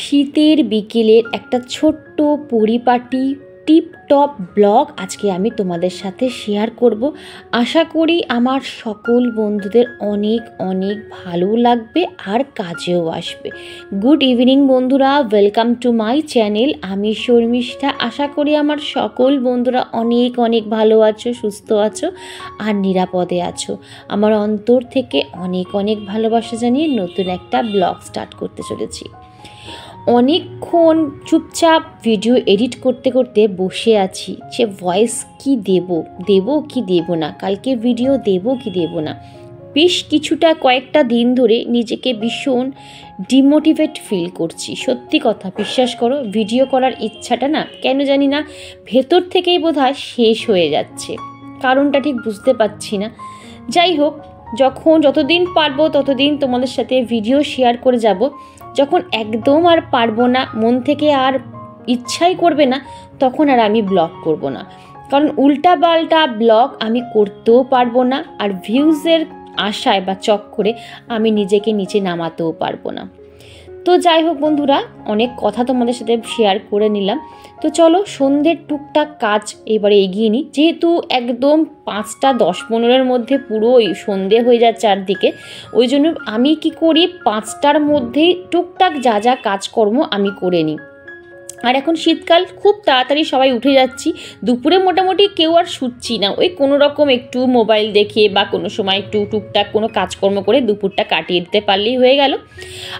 শীতের বিকেলের একটা ছোট্ট পরিপাটি টিপটপ ব্লগ আজকে আমি তোমাদের সাথে শেয়ার করব। আশা করি আমার সকল বন্ধুদের অনেক অনেক ভালো লাগবে আর কাজেও আসবে। গুড ইভিনিং বন্ধুরা, ওয়েলকাম টু মাই চ্যানেল। আমি শর্মিষ্ঠা। আশা করি আমার সকল বন্ধুরা অনেক অনেক ভালো আছো, সুস্থ আছো আর নিরাপদে আছো। আমার অন্তর থেকে অনেক অনেক ভালোবাসা জানিয়ে নতুন একটা ব্লগ স্টার্ট করতে চলেছি। অনেকক্ষণ চুপচাপ ভিডিও এডিট করতে করতে বসে আছি যে ভয়েস কি দেব কি দেব না, কালকে ভিডিও দেব কি দেব না। বেশ কয়েকটা দিন ধরে নিজেকে ভীষণ ডিমোটিভেট ফিল করছি। সত্যি কথা বিশ্বাস করো, ভিডিও করার ইচ্ছাটা না কেন জানি না ভেতর থেকেই বোধহয় শেষ হয়ে যাচ্ছে। কারণটা ঠিক বুঝতে পারছি না। যাই হোক, যতদিন পারবো ততদিন তোমাদের সাথে ভিডিও শেয়ার করে যাব। যখন একদম আর পারবো না, মন থেকে আর ইচ্ছাই করবে না, তখন আর আমি ব্লগ করব না। কারণ উল্টাপাল্টা ব্লগ আমি করতেও পারবো না, আর ভিউজের আশায় বা চক্করে আমি নিজেকে নিচে নামাতেও পারবো না। তো যাই হোক বন্ধুরা, অনেক কথা তোমাদের সাথে শেয়ার করে নিলাম। তো চলো সন্ধ্যের টুকটাক কাজ এবারে এগিয়ে নিই। যেহেতু একদম 5টা 10-15-এর মধ্যে পুরো সন্ধে হয়ে যায় চারদিকে, ওই জন্য আমি কি করি 5টার মধ্যেই টুকটাক যা যা কাজকর্ম আমি করে নিই। আর এখন শীতকাল, খুব তাড়াতাড়ি সবাই উঠে যাচ্ছি। দুপুরে মোটামুটি কেউ আর শুচ্ছি না, ওই কোনো রকম একটু মোবাইল দেখে বা কোনো সময় একটু টুকটাক কোনো কাজকর্ম করে দুপুরটা কাটিয়ে দিতে পারলেই হয়ে গেল।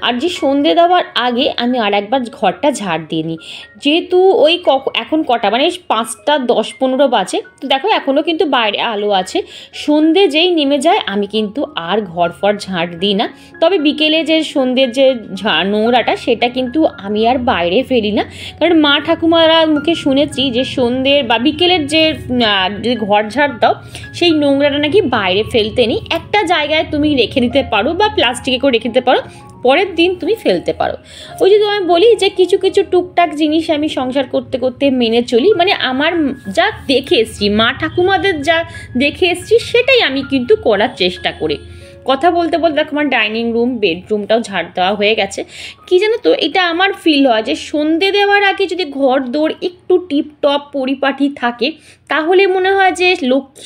আর যে সন্ধে দেওয়ার আগে আমি আর একবার ঘরটা ঝাড় দিয়ে নিই। যেহেতু ওই এখন কটা মানে 5টা 10-15 বাজে, তো দেখো এখনও কিন্তু বাইরে আলো আছে। সন্ধে যেই নেমে যায় আমি কিন্তু আর ঘর ফর ঝাড় দিই না। তবে বিকেলে যে সন্ধ্যের যে নোংরাটা সেটা কিন্তু আমি আর বাইরে ফেলি না। কারণ মা ঠাকুমারা মুখে শুনেছি যে সন্ধ্যের বা বিকেলের যে ঘর ঝাড় দাও সেই নোংরাটা নাকি বাইরে ফেলতে নেই, একটা জায়গায় তুমি রেখে দিতে পারো বা প্লাস্টিকে করে রেখে দিতে পারো, পরের দিন তুমি ফেলতে পারো। ওই যদি আমি বলি যে কিছু কিছু টুকটাক জিনিস আমি সংসার করতে করতে মেনে চলি, মানে আমার যা দেখে এসছি, মা ঠাকুমাদের যা দেখে এসছি সেটাই আমি কিন্তু করার চেষ্টা করি। কথা বলতে বলতে দেখো আমার ডাইনিং রুম বেডরুমটাও ঝাড় দেওয়া হয়ে গেছে। কি জানো তো, এটা আমার ফিল হয় যে সন্ধে দেওয়ার আগে যদি ঘর দৌড় একটু টিপটপ পরিপাটি থাকে তাহলে মনে হয় যে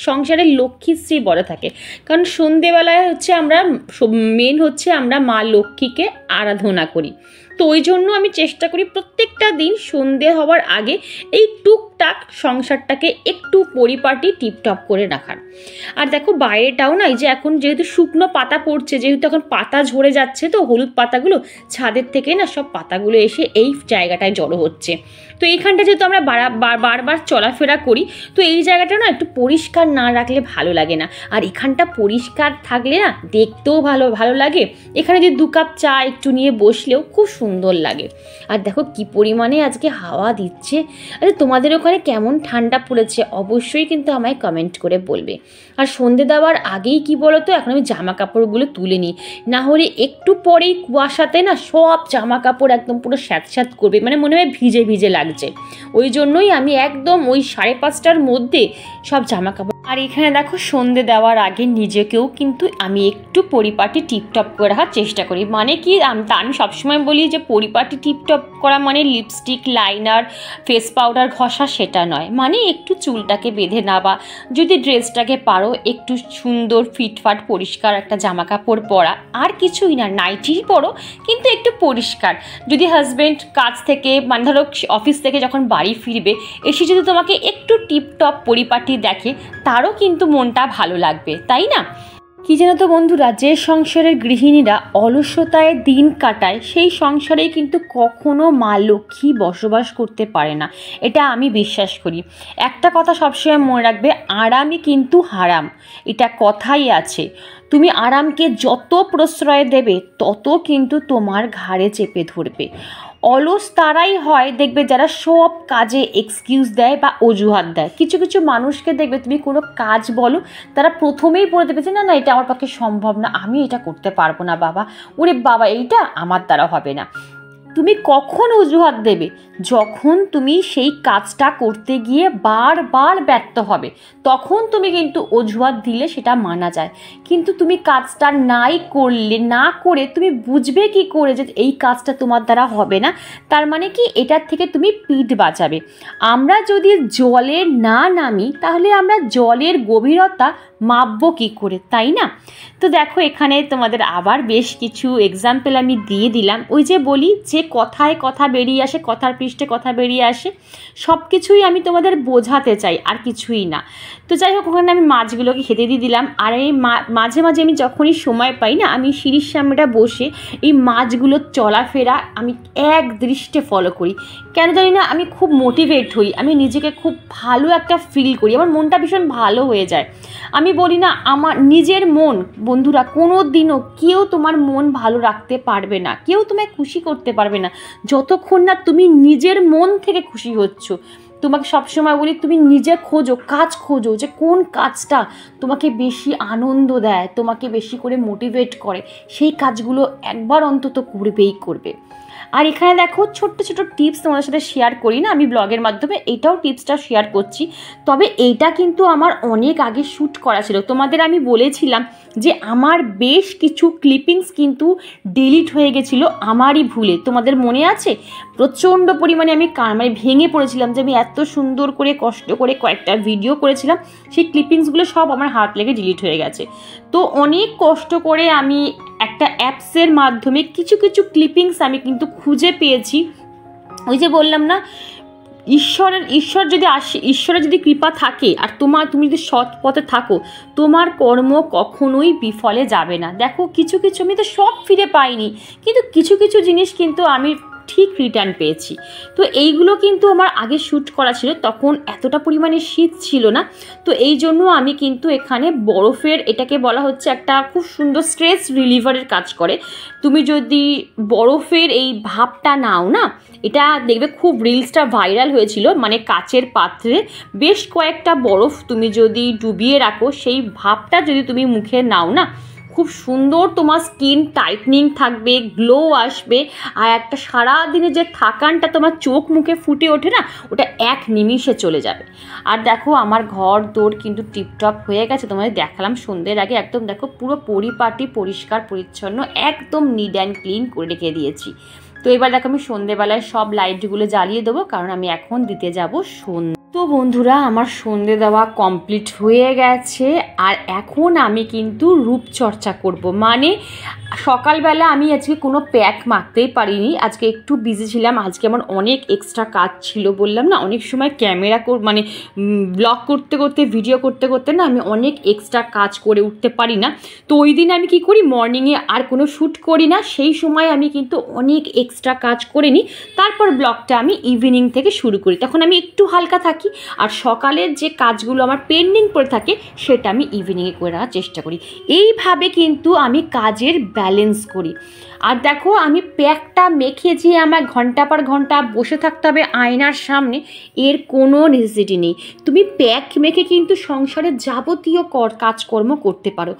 সংসারের লক্ষ্মীশ্রী বলে থাকে। কারণ সন্ধেবেলায় আমরা মা লক্ষ্মীকে আরাধনা করি। তো ওই জন্য আমি চেষ্টা করি প্রত্যেকটা দিন সন্ধে হওয়ার আগে এই টুকটাক সংসারটাকে একটু পরিপাটি টিপটপ করে রাখার। আর দেখো বাইরেটাও না, এই যে এখন যেহেতু শুকনো পাতা পড়ছে, যেহেতু এখন পাতা ঝরে যাচ্ছে, তো হলুদ পাতাগুলো ছাদের থেকে না সব পাতাগুলো এসে এই জায়গাটায় জড়ো হচ্ছে। তো এইখানটা যেহেতু আমরা বারবার চলাফেরা করি, তো এই জায়গাটা না একটু পরিষ্কার না রাখলে ভালো লাগে না। আর এখানটা পরিষ্কার থাকলে না দেখতেও ভালো লাগে। এখানে যদি 2 কাপ চা একটু নিয়ে বসলেও খুব সুন্দর লাগে। আর দেখো কি পরিমাণে আজকে হাওয়া দিচ্ছে। আচ্ছা, তোমাদের ওখানে কেমন ঠান্ডা পড়েছে অবশ্যই কিন্তু আমায় কমেন্ট করে বলবে। আর সন্ধে দেওয়ার আগেই কি বলো তো, এখন আমি জামা কাপড়গুলো তুলে নিই, না হলে একটু পরেই কুয়াশাতে না সব জামা কাপড় একদম পুরো স্যাঁতস্যাঁত করবে, মানে মনে হয় ভিজে ভিজে লাগছে। ওই জন্যই আমি একদম ওই 5:30টার মধ্যে সব জামা কাপড়। আর এখানে দেখো সন্ধে দেওয়ার আগে নিজেকেও কিন্তু আমি একটু পরিপাটি টিপটপ করে রাখার চেষ্টা করি। মানে কি, আমি সবসময় বলি যে পরিপাটি টিপটপ করা মানে লিপস্টিক, লাইনার, ফেস পাউডার ঘষা, সেটা নয়। মানে একটু চুলটাকে বেঁধে নেওয়া, যদি ড্রেসটাকে পারো একটু সুন্দর ফিটফাট পরিষ্কার একটা জামা কাপড় পরা, আর কিছুই না, নাইটি পরো কিন্তু একটু পরিষ্কার। যদি হাজব্যান্ড কাজ থেকে মানে ধরো অফিস থেকে যখন বাড়ি ফিরবে এসে যদি তোমাকে একটু টিপটপ পরিপাটি দেখে, তারও কিন্তু মনটা ভালো লাগবে, তাই না? কি জানো তো বন্ধুরা, যে সংসারের গৃহিণীরা অলসতায় দিন কাটায় সেই সংসারেই কিন্তু কখনো মা লক্ষ্মী বসবাস করতে পারে না, এটা আমি বিশ্বাস করি। একটা কথা সবসময় মনে রাখবে, আরামই কিন্তু হারাম, এটা কথাই আছে। তুমি আরামকে যত প্রশ্রয় দেবে তত কিন্তু তোমার ঘাড়ে চেপে ধরবে। অলস তারাই হয় দেখবে যারা সব কাজে এক্সকিউজ দেয় বা অজুহাত দেয়। কিছু কিছু মানুষকে দেখবে তুমি কোনো কাজ বলো, তারা প্রথমেই বলে দেবে যে না এটা আমার পক্ষে সম্ভব না, আমি এটা করতে পারবো না বাবা, ওরে বাবা এইটা আমার দ্বারা হবে না। তুমি কখন অজুহাত দেবে? যখন তুমি সেই কাজটা করতে গিয়ে বারবার ব্যর্থ হবে, তখন তুমি কিন্তু অজুহাত দিলে সেটা মানা যায়। কিন্তু তুমি কাজটা না করে তুমি বুঝবে কি করে যে এই কাজটা তোমার দ্বারা হবে না? তার মানে কি এটার থেকে তুমি পিঠ বাঁচাবে। আমরা যদি জলে না নামি তাহলে আমরা জলের গভীরতা মাপবো কী করে, তাই না? তো দেখো এখানে তোমাদের আবার বেশ কিছু এক্সাম্পল আমি দিয়ে দিলাম। ওই যে বলি যে কথায় কথা বেরিয়ে আসে, কথার পৃষ্ঠে কথা বেরিয়ে আসে, সব কিছুই আমি তোমাদের বোঝাতে চাই, আর কিছুই না। তো যাই হোক, ওখানে আমি মাছগুলোকে খেতে দিয়ে দিলাম। আর এই মাঝে মাঝে আমি যখনই সময় পাই না, আমি সিঁড়ির সামনেটা বসে এই মাছগুলোর চলাফেরা আমি এক দৃষ্টে ফলো করি। কেন জানি না, আমি খুব মোটিভেট হই, আমি নিজেকে খুব ভালো একটা ফিল করি, আমার মনটা ভীষণ ভালো হয়ে যায়। আমি বলি না, আমার নিজের মন, বন্ধুরা, কোনো দিনও কেউ তোমার মন ভালো রাখতে পারবে না, কেউ তোমায় খুশি করতে পারবে না যতক্ষণ না তুমি নিজের মন থেকে খুশি হচ্ছ। তোমাকে সবসময় বলি, তুমি নিজে কাজ খোঁজো যে কোন কাজটা তোমাকে বেশি আনন্দ দেয়, তোমাকে বেশি করে মোটিভেট করে, সেই কাজগুলো একবার অন্তত করবে। আর এখানে দেখো ছোট্ট ছোট্ট টিপস তোমাদের সাথে শেয়ার করি না আমি ব্লগের মাধ্যমে, এটাও টিপসটা শেয়ার করছি। তবে এইটা কিন্তু আমার অনেক আগে শ্যুট করা ছিল। তোমাদের আমি বলেছিলাম যে আমার বেশ কিছু ক্লিপিংস কিন্তু ডিলিট হয়ে গেছিলো আমারই ভুলে, তোমাদের মনে আছে? প্রচণ্ড পরিমাণে আমি ভেঙে পড়েছিলাম যে আমি এত সুন্দর করে কষ্ট করে কয়েকটা ভিডিও করেছিলাম, সেই ক্লিপিংসগুলো সব আমার হাত লেগে ডিলিট হয়ে গেছে। তো অনেক কষ্ট করে আমি একটা অ্যাপসের মাধ্যমে কিছু কিছু ক্লিপিংস আমি কিন্তু খুঁজে পেয়েছি। ওই যে বললাম না, ঈশ্বরের যদি কৃপা থাকে আর তুমি যদি সৎ পথে থাকো, তোমার কর্ম কখনোই বিফলে যাবে না। দেখো কিছু আমি তো সব ফিরে পাইনি, কিন্তু কিছু জিনিস কিন্তু আমি ঠিক রিটার্ন পেয়েছি। তো এইগুলো কিন্তু আমার আগে শ্যুট করা ছিল, তখন এতটা পরিমাণে শীত ছিল না। তো এই জন্য আমি কিন্তু এখানে বরফের, এটাকে বলা হচ্ছে একটা খুব সুন্দর স্ট্রেস রিলিভারের কাজ করে। তুমি যদি বরফের এই ভাবটা নাও না, এটা দেখবে খুব রিলসটা ভাইরাল হয়েছিল, মানে কাচের পাত্রে বেশ কয়েকটা বরফ তুমি যদি ডুবিয়ে রাখো, সেই ভাবটা যদি তুমি মুখে নাও না, খুব সুন্দর তোমার স্কিন টাইটনিং থাকবে, গ্লো আসবে, আর একটা সারাদিনে যে থাকানটা তোমার চোখ মুখে ফুটে ওঠে না, ওটা এক নিমিষে চলে যাবে। আর দেখো আমার ঘর দৌড় কিন্তু টিপটপ হয়ে গেছে, তোমাদের দেখালাম সন্ধ্যের আগে, একদম দেখো পুরো পরিপাটি পরিষ্কার পরিচ্ছন্ন একদম নিট অ্যান্ড ক্লিন করে রেখে দিয়েছি। তো এবার দেখো আমি সন্ধ্যেবেলায় সব লাইটগুলো জ্বালিয়ে দেবো, কারণ আমি এখন দিতে যাব সন্ধ্যে। তো বন্ধুরা, আমার সন্ধ্যে দেওয়া কমপ্লিট হয়ে গেছে, আর এখন আমি কিন্তু রূপচর্চা করব। মানে সকালবেলা আমি আজকে কোনো প্যাক মাখতেই পারিনি, আজকে একটু বিজি ছিলাম, আজকে আমার অনেক এক্সট্রা কাজ ছিল। বললাম না, অনেক সময় ব্লগ করতে করতে ভিডিও করতে করতে না আমি অনেক এক্সট্রা কাজ করে উঠতে পারি না। তো ওই দিন আমি কি করি, মর্নিংয়ে আর কোনো শ্যুট করি না, সেই সময় আমি কিন্তু অনেক এক্সট্রা কাজ করে নিই, তারপর ব্লগটা আমি ইভিনিং থেকে শুরু করি, তখন আমি একটু হালকা থাকি, আর সকালের যে কাজগুলো আমার পেন্ডিং পড়ে থাকে সেটা আমি ইভিনিংয়ে করে রাখার চেষ্টা করি। এইভাবে কিন্তু আমি কাজের ব্যালেন্স করি। আর দেখো আমি প্যাকটা মেখে যে আমার ঘন্টা পর ঘন্টা বসে থাকতে হবে আয়নার সামনে, এর কোনো নেসেসিটি নেই। তুমি প্যাক মেখে কিন্তু সংসারের যাবতীয় কাজকর্ম করতে পারো।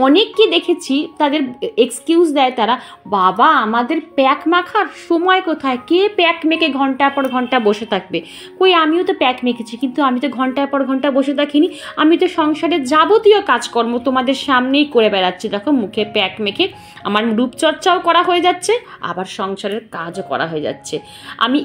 অনেককে দেখেছি তাদের এক্সকিউজ দেয় তারা, বাবা আমাদের প্যাক মাখার সময় কোথায়, কে প্যাক মেখে ঘন্টা পর ঘন্টা বসে থাকবে? কই, আমিও তো প্যাক মেখেছি, কিন্তু আমি তো ঘন্টার পর ঘন্টা বসে থাকিনি, আমি তো সংসারের যাবতীয় কাজকর্ম তোমাদের সামনেই করে বেড়াচ্ছি। দেখো মুখে প্যাক মেখে আমার রূপচর্চাও করা হয়ে যাচ্ছে, আবার সংসারের কাজও করা হয়ে যাচ্ছে। আমি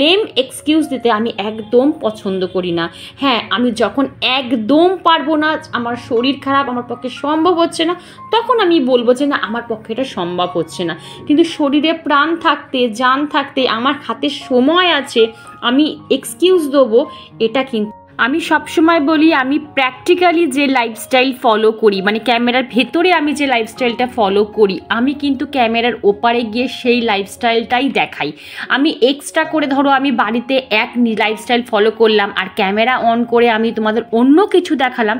লেম এক্সকিউজ দিতে আমি একদম পছন্দ করি না। হ্যাঁ, আমি যখন একদম পারবো না, আমার শরীর খারাপ, আমার পক্ষে সম্ভব হচ্ছে না, তখন আমি বলবো যে না, আমার পক্ষে এটা সম্ভব হচ্ছে না। কিন্তু শরীরে প্রাণ থাকতে, জান থাকতে, আমার হাতে সময় আছে, আমি এক্সকিউজ দেবো, এটা কিন্তু আমি সবসময় বলি, আমি প্র্যাকটিক্যালি যে লাইফস্টাইল ফলো করি, মানে ক্যামেরার ভেতরে আমি যে লাইফস্টাইলটা ফলো করি, আমি কিন্তু ক্যামেরার ওপারে গিয়ে সেই লাইফস্টাইলটাই দেখাই। আমি এক্সট্রা করে ধরো আমি বাড়িতে এক লাইফস্টাইল ফলো করলাম, আর ক্যামেরা অন করে আমি তোমাদের অন্য কিছু দেখালাম,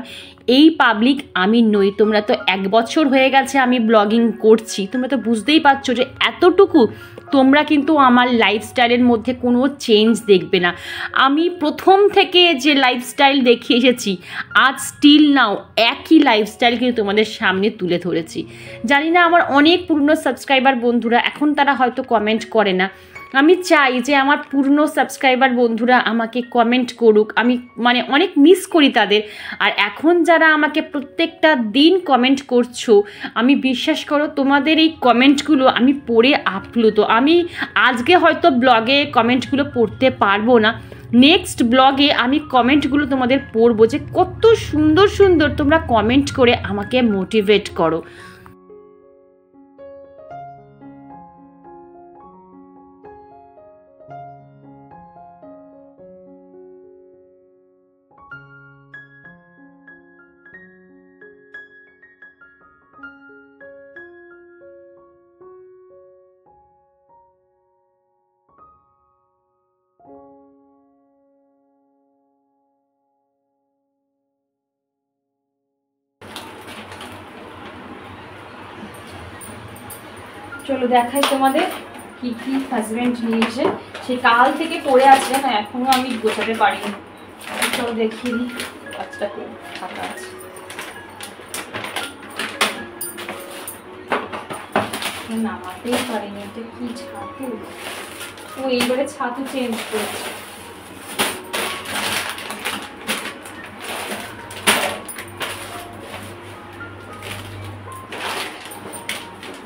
এই পাবলিক আমি নই। তোমরা তো 1 বছর হয়ে গেছে আমি ব্লগিং করছি, তোমরা তো বুঝতেই পারছো যে এতটুকু তোমরা কিন্তু আমার লাইফস্টাইলের মধ্যে কোনো চেঞ্জ দেখবে না। আমি প্রথম থেকে যে লাইফস্টাইল দেখিয়ে এসেছি আজ স্টিল নাও একই লাইফস্টাইল কিন্তু তোমাদের সামনে তুলে ধরেছি। জানি না আমার অনেক পুরনো সাবস্ক্রাইবার বন্ধুরা এখন তারা হয়তো কমেন্ট করে না, আমি চাই যে আমার পুরনো সাবস্ক্রাইবার বন্ধুরা আমাকে কমেন্ট করুক, আমি মানে অনেক মিস করি তাদের। আর এখন যারা আমাকে প্রত্যেকটা দিন কমেন্ট করছো, আমি বিশ্বাস করো তোমাদের এই কমেন্টগুলো আমি পড়ে আপ্লুত। আমি আজকে হয়তো ব্লগে কমেন্টগুলো পড়তে পারবো না, নেক্সট ব্লগে আমি কমেন্টগুলো তোমাদের পড়বো যে কত সুন্দর সুন্দর তোমরা কমেন্ট করে আমাকে মোটিভেট করো। চলো দেখাই তোমাদের কি কি হাজব্যান্ড নিয়েছে, সে কাল থেকে পড়ে আছে না, এখনো আমি গোছাতে পারিনি। চলো দেখিয়ে দিই, কাজটা ফাঁকা আছে। নামাতেই পারিনি, এটা কি ছাতু, ও এইবারে ছাতু চেঞ্জ করেছে।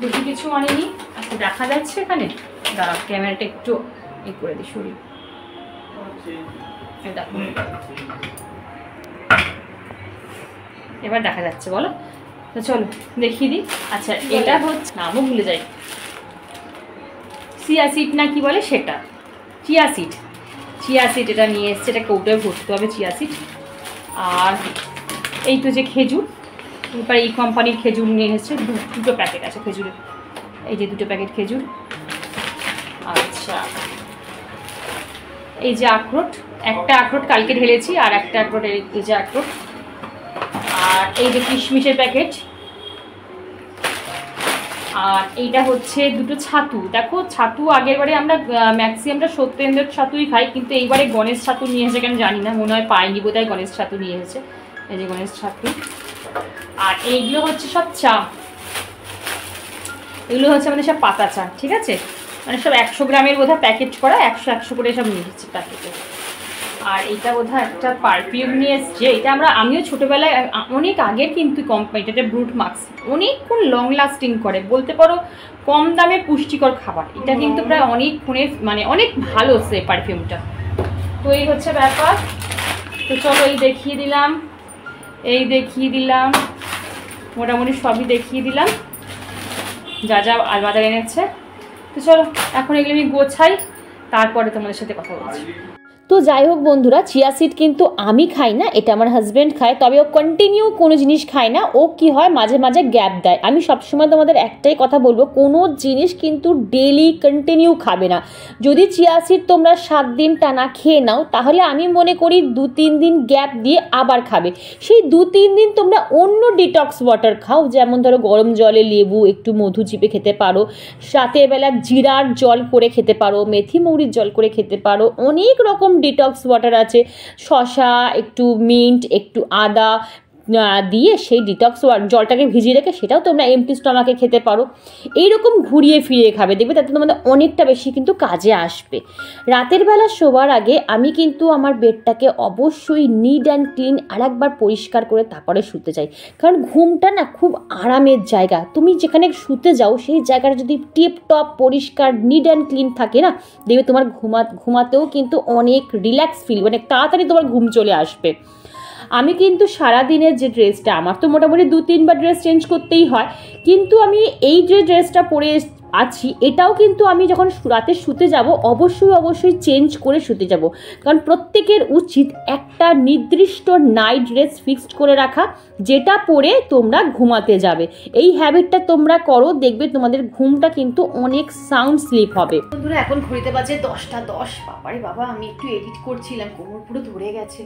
বেশি কিছু আনিনি। আচ্ছা দেখা যাচ্ছে এখানে, দাঁড়াও ক্যামেরাটা একটু ই করে দিই সরি। এবার দেখা যাচ্ছে বলো তো, চলো দেখিয়ে দিই। আচ্ছা এটা হচ্ছে, নামও ভুলে যাই, চিয়া সিড না কি বলে সেটা, চিয়া সিড, চিয়া সিড এটা নিয়ে এসছে, এটা কৌটোয় ভরতে হবে চিয়া সিড। আর এই তো যে খেজুর, এবার এই কোম্পানির খেজুর নিয়ে এসেছে, দুটো প্যাকেট আছে খেজুরের, এই যে দুটো প্যাকেট খেজুর। আচ্ছা এই যে আখরোট, একটা আখরোট কালকে ঢেলেছি, আর একটা আখরোট এই যে আখরোট। আর এই যে কিশমিশের প্যাকেট। আর এইটা হচ্ছে দুটো ছাতু। দেখো ছাতু আগের বারে আমরা ম্যাক্সিমামটা সত্যেন্দ্রের ছাতুই খাই, কিন্তু এইবারে গণেশ ছাতু নিয়ে এসেছে কেন জানি না, মনে হয় পাইনি বোধহয় গণেশ ছাতু নিয়ে এসেছে। এই যে গণেশ ছাতু। আর এইগুলো হচ্ছে সব চা, এগুলো হচ্ছে আমাদের সব পাতা চা, ঠিক আছে, মানে সব 100 গ্রামের বোধহয় প্যাকেট করা, 100 করে সব নিয়ে এসেছে প্যাকেটে। আর এইটা বোধহয় একটা পারফিউম নিয়ে এসছে, এটা আমিও ছোটোবেলায় অনেক আগের কিন্তু কোম্পানিটা ব্রুট মার্কস, অনেকক্ষণ লং লাস্টিং করে, বলতে পারো কম দামে পুষ্টিকর খাবার। এটা কিন্তু প্রায় অনেকক্ষণের মানে অনেক ভালো সে পারফিউমটা। তো এই হচ্ছে ব্যাপার। তো চলো এই দেখিয়ে দিলাম, এই দেখিয়ে দিলাম, মোটামুটি সবই দেখিয়ে দিলাম যা যা আলবাজার এনেছে। তো চলো এখন এগুলো আমি গোছাই, তারপরে তোমাদের সাথে কথা বলছি। তো যাই হোক বন্ধুরা, চিয়া সিড কিন্তু আমি খাই না, এটা আমার হাজব্যান্ড খায়, তবে ও কন্টিনিউ কোনো জিনিস খায় না, ও কি হয় মাঝে মাঝে গ্যাপ দেয়। আমি সবসময় তোমাদের একটাই কথা বলবো, কোনো জিনিস কিন্তু ডেলি কন্টিনিউ খাবে না। যদি চিয়া সিড তোমরা 7 দিন টানা খেয়ে নাও, তাহলে আমি মনে করি 2-3 দিন গ্যাপ দিয়ে আবার খাবে। সেই 2-3 দিন তোমরা অন্য ডিটক্স ওয়াটার খাও, যেমন ধরো গরম জলে লেবু একটু মধু চিপে খেতে পারো, রাতের বেলা জিরার জল করে খেতে পারো, মেথি মৌরির জল করে খেতে পারো, অনেক রকম ডিটক্স ওয়াটার আছে, শসা একটু মিন্ট একটু আদা দিয়ে সেই ডিটক্স জলটাকে ভিজিয়ে রেখে সেটাও তোমরা এমটি স্টমাকে খেতে পারো। এইরকম ঘুরিয়ে ফিরিয়ে খাবে, দেখবে তাতে তোমাদের অনেকটা বেশি কিন্তু কাজে আসবে। রাতের বেলা শোবার আগে আমি কিন্তু আমার বেডটাকে অবশ্যই নিট অ্যান্ড ক্লিন আর একবার পরিষ্কার করে তারপরে শুতে যাই, কারণ ঘুমটা না খুব আরামের জায়গা। তুমি যেখানে শুতে যাও সেই জায়গাটা যদি টিপ টপ পরিষ্কার নিট অ্যান্ড ক্লিন থাকে না, দেখবে তোমার ঘুমাতেও কিন্তু অনেক রিল্যাক্স ফিল, মানে তাড়াতাড়ি তোমার ঘুম চলে আসবে। আমি কিন্তু সারাদিনের যে ড্রেসটা, আমার তো মোটামুটি 2-3 বার ড্রেস চেঞ্জ করতেই হয়, কিন্তু আমি এই যে ড্রেসটা পরে আছি এটাও কিন্তু আমি যখন রাতে শুতে যাব অবশ্যই চেঞ্জ করে শুতে যাব, কারণ প্রত্যেকের উচিত একটা নির্দিষ্ট নাইট ড্রেস ফিক্সড করে রাখা, যেটা পরে তোমরা ঘুমাতে যাবে। এই হ্যাবিটটা তোমরা করো, দেখবে তোমাদের ঘুমটা কিন্তু অনেক সাউন্ড স্লিপ হবে। বন্ধুরা এখন ঘড়িতে বাজে 10টা 10। বাবারে বাবা, আমি একটু এডিট করছিলাম, কোমর পুরো ধরে গেছে।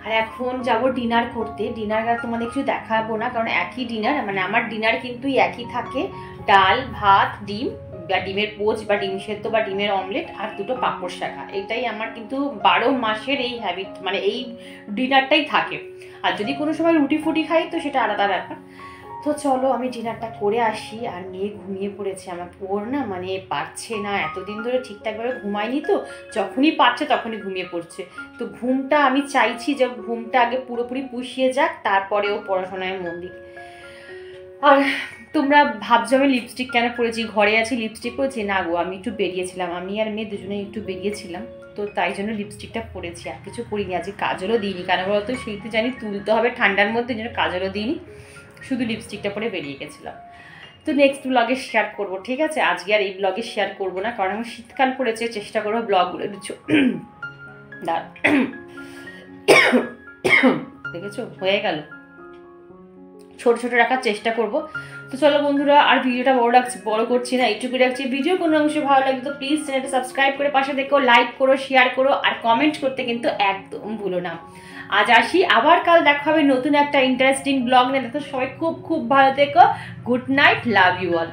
আর এখন যাব ডিনার করতে। ডিনার আর তোমাদের কিছু দেখাবো না, কারণ একই ডিনার, মানে আমার ডিনার কিন্তু একই থাকে, ডাল ভাত ডিম বা ডিমের পোচ বা ডিম সেদ্ধ বা ডিমের অমলেট আর 2টো পাঁপড় শাখা। এটাই আমার কিন্তু 12 মাসের এই হ্যাবিট, মানে এই ডিনারটাই থাকে। আর যদি কোনো সময় রুটি ফুটি খাই তো সেটা আলাদা ব্যাপার। তো চলো আমি ডিনারটা করে আসি। আর মেয়ে ঘুমিয়ে পড়েছে, আমার ওর না মানে পারছে না, এতদিন ধরে ঠিকঠাকভাবে ঘুমায়নি, তো যখনই পারছে তখনই ঘুমিয়ে পড়ছে। তো ঘুমটা আমি চাইছি যে ঘুমটা আগে পুরোপুরি পুষিয়ে যাক, তারপরে ও পড়াশোনায় মন দিক। আর তোমরা ভাবছো আমি লিপস্টিক কেন পরেছি, ঘরে আছি লিপস্টিক পরেছি? না গো, আমি একটু বেরিয়েছিলাম, আমি আর মেয়ে দুজনে একটু বেরিয়েছিলাম, তো তাই জন্য লিপস্টিকটা পরেছি, আর কিছু করিনি। আজকে কাজলও দিইনি, কেন বলতো সেইটা জানি তুলতে হবে ঠান্ডার মধ্যে, যেন কাজলও দিইনি, শুধু লিপস্টিকটা পরে বেরিয়ে গেছিলাম। তো নেক্সট ব্লগে শেয়ার করবো, ঠিক আছে? আজকে আর এই ব্লগে শেয়ার করবো না, কারণ আমার শীতকাল পড়েছে, চেষ্টা করবো ব্লগগুলো দেখেছো হয়ে গেল, ছোট ছোট রাখার চেষ্টা করব। তো চলো বন্ধুরা, আর ভিডিওটা বড় করছি না, এইটুকু রাখছি। ভিডিও কোনো অংশে ভালো লাগবে তো প্লিজ চ্যানেলটা সাবস্ক্রাইব করে পাশে দেখো, লাইক করো, শেয়ার করো, আর কমেন্ট করতে কিন্তু একদম ভুলো না। আজ আসি, আবার কাল দেখা হবে নতুন একটা ইন্টারেস্টিং ব্লগ নিয়ে। তো সবাই খুব খুব ভালো থেকো। Good night, love you all.